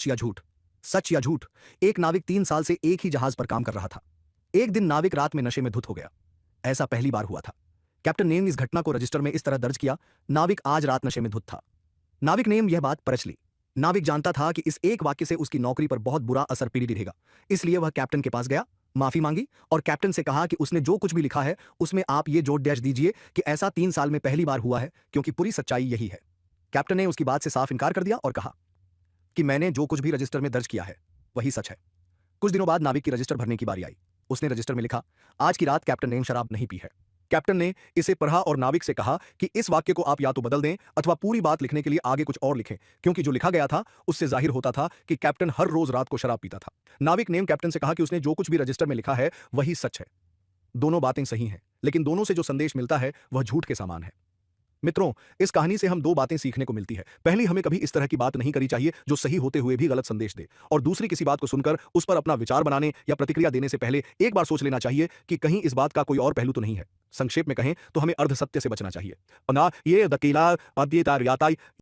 सच या झूठ? सच या झूठ? एक नाविक 3 साल से एक ही जहाज पर काम कर रहा था। एक दिन नाविक रात में नशे में धुत हो गया। ऐसा पहली बार हुआ था। कैप्टन ने इस घटना को रजिस्टर में इस तरह दर्ज किया: नाविक आज रात नशे में धुत था। नाविक ने यह बात परख ली। नाविक जानता था कि इस एक वाक्य से उसकी नौकरी पर बहुत बुरा असर पड़ेगा। इसलिए वह कैप्टन के पास गया, माफी मांगी और कैप्टन से कहा कि उसने जो कुछ भी लिखा है उसमें आप ये जोड़ डैश दीजिए कि ऐसा 3 साल में पहली बार हुआ है, क्योंकि पूरी सच्चाई यही है। कैप्टन ने उसकी बात से साफ इनकार कर दिया और कहा कि मैंने जो कुछ भी रजिस्टर में दर्ज किया है वही सच है। कुछ दिनों बाद नाविक की रजिस्टर भरने की बारी आई। उसने रजिस्टर में लिखा: आज की रात कैप्टन ने शराब नहीं पी है। कैप्टन ने इसे पढ़ा और नाविक से कहा कि इस वाक्य को आप या तो बदल दें अथवा पूरी बात लिखने के लिए आगे कुछ और लिखें, क्योंकि जो लिखा गया था उससे जाहिर होता था कि कैप्टन हर रोज रात को शराब पीता था। नाविक ने कैप्टन से कहा कि उसने जो कुछ भी रजिस्टर में लिखा है वही सच है। दोनों बातें सही हैं, लेकिन दोनों से जो संदेश मिलता है वह झूठ के समान है। मित्रों, इस कहानी से हम दो बातें सीखने को मिलती है। पहली, हमें कभी इस तरह की बात नहीं करी चाहिए जो सही होते हुए भी गलत संदेश दे। और दूसरी, किसी बात को सुनकर उस पर अपना विचार बनाने या प्रतिक्रिया देने से पहले एक बार सोच लेना चाहिए कि कहीं इस बात का कोई और पहलू तो नहीं है। संक्षेप में कहें तो हमें अर्ध सत्य से बचना चाहिए। ना ये दकीला अद्यता